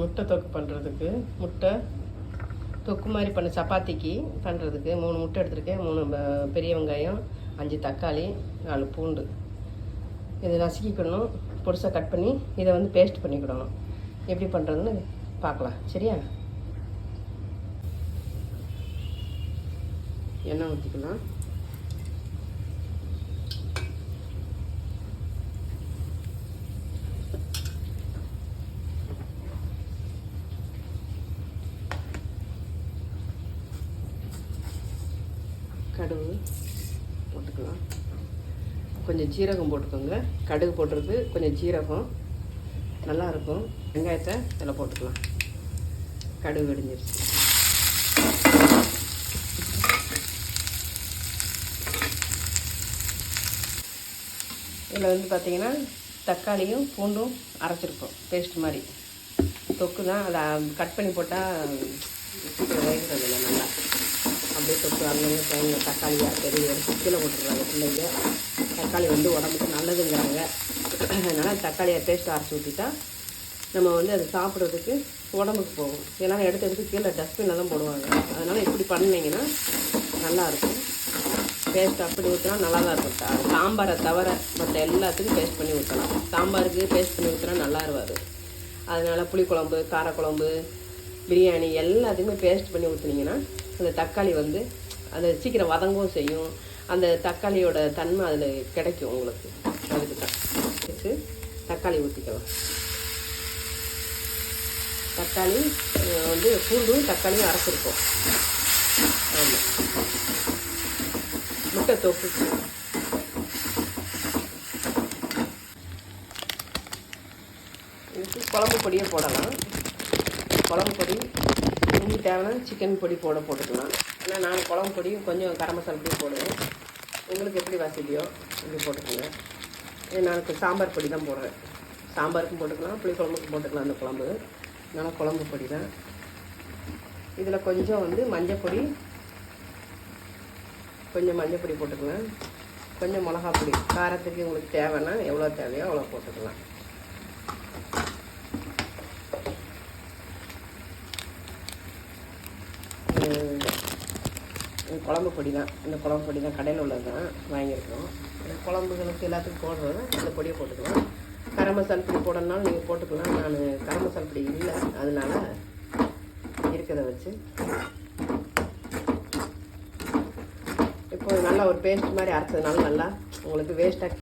முட்டை தொக்கு பண்ணுறதுக்கு முட்டை தொக்கு மாதிரி பண்ண சப்பாத்திக்கு பண்ணுறதுக்கு 3 முட்டை எடுத்துருக்கேன், 3 பெரிய வெங்காயம், 5 தக்காளி, 4 பூண்டு. இதை நசுக்கிக்கணும், பொடிசாக கட் பண்ணி இதை வந்து பேஸ்ட் பண்ணிக்கிடணும். எப்படி பண்ணுறதுன்னு பார்க்கலாம், சரியா? எண்ணெய் ஊற்றிக்கலாம். கடுகு போட்டுக்கலாம், கொஞ்சம் ஜீரகம் போட்டுக்கோங்க. கடுகு போட்டுருக்கு, கொஞ்சம் ஜீரகம் நல்லாயிருக்கும். வெங்காயத்தை இதில் போட்டுக்கலாம். கடுகு வெடிஞ்சிருச்சு. இதில் வந்து பார்த்திங்கன்னா தக்காளியும் பூண்டும் அரைச்சிருக்கோம், பேஸ்ட் மாதிரி. தொக்கு தான், அதை கட் பண்ணி போட்டால் சீக்கிரம் வேகிறது இல்லை. நல்லா அப்படியே தொக்கு அங்கங்கே தேங்க தக்காளியாக பெரிய எடுத்து கீழே போட்டுருக்காங்க பிள்ளைங்க. தக்காளி வந்து உடம்புக்கு நல்லதுங்கிறாங்க. அதனால் தக்காளியை பேஸ்ட்டு அரைச்சி ஊற்றிட்டா நம்ம வந்து அது சாப்பிட்றதுக்கு உடம்புக்கு போகும். எல்லாம் எடுத்து கீழே டஸ்ட்பினில் தான் போடுவாங்க. அதனால் இப்படி பண்ணிங்கன்னா நல்லாயிருக்கும். பேஸ்ட் அப்படி ஊற்றினா நல்லா தான் இருக்கும். சாம்பாரை தவிர மற்ற எல்லாத்துக்கும் பேஸ்ட் பண்ணி ஊற்றலாம். சாம்பாருக்கு பேஸ்ட் பண்ணி ஊற்றினா நல்லா இருவாது. அதனால் புளிக்குழம்பு, காரக்குழம்பு, பிரியாணி எல்லாத்துக்குமே பேஸ்ட் பண்ணி ஊற்றுனீங்கன்னா அந்த தக்காளி வந்து அது சீக்கிரம் வதங்கவும் செய்யும். அந்த தக்காளியோட தன்மை அதில் கிடைக்கும் உங்களுக்கு. அதுக்கு தான் வச்சு தக்காளி ஊற்றிக்கலாம். தக்காளி வந்து பூண்டும் தக்காளியும் அரைச்சிருக்கோம். ஆமாம், முட்டை தொக்கு. இதுக்கு குழம்பு பொடியே போடலாம். குழம்பு பொடி உங்களுக்கு தேவைன்னா சிக்கன் பொடி போட்டுக்கலாம். ஆனால் நான் குழம்பு பொடியும் கொஞ்சம் கரம் மசாலா பொடியும் போடுவேன். உங்களுக்கு எப்படி வசதியோ இப்படி போட்டுக்கோங்க. இது நான் சாம்பார் பொடி தான் போடுறேன். சாம்பாருக்கும் போட்டுக்கலாம், புளிக்குழம்புக்கும் போட்டுக்கலாம். அந்த குழம்பு அதனால் குழம்பு பொடி தான். இதில் கொஞ்சம் வந்து மஞ்சப்பொடி, கொஞ்சம் மஞ்சப்பொடி போட்டுக்கலாம். கொஞ்சம் மிளகா பொடி, காரத்துக்கு உங்களுக்கு தேவைன்னா எவ்வளோ தேவையோ அவ்வளோ போட்டுக்கலாம். குழம்பு பொடி தான், இந்த குழம்பு பொடி தான் கடையில் உள்ளது தான் வாங்கியிருக்கோம். குழம்புகளுக்கு எல்லாத்துக்கும் போடுறது அந்த பொடியை போட்டுக்கலாம். கரம் மசாலா பொடி போடணுன்னாலும் நீங்கள் போட்டுக்கலாம். நான் கரம் மசாலா பொடி இல்லை, அதனால இருக்கிறத வச்சு இப்போ நல்லா ஒரு பேஸ்ட் மாதிரி அரைச்சதுனால நல்லா உங்களுக்கு வேஸ்ட்டாக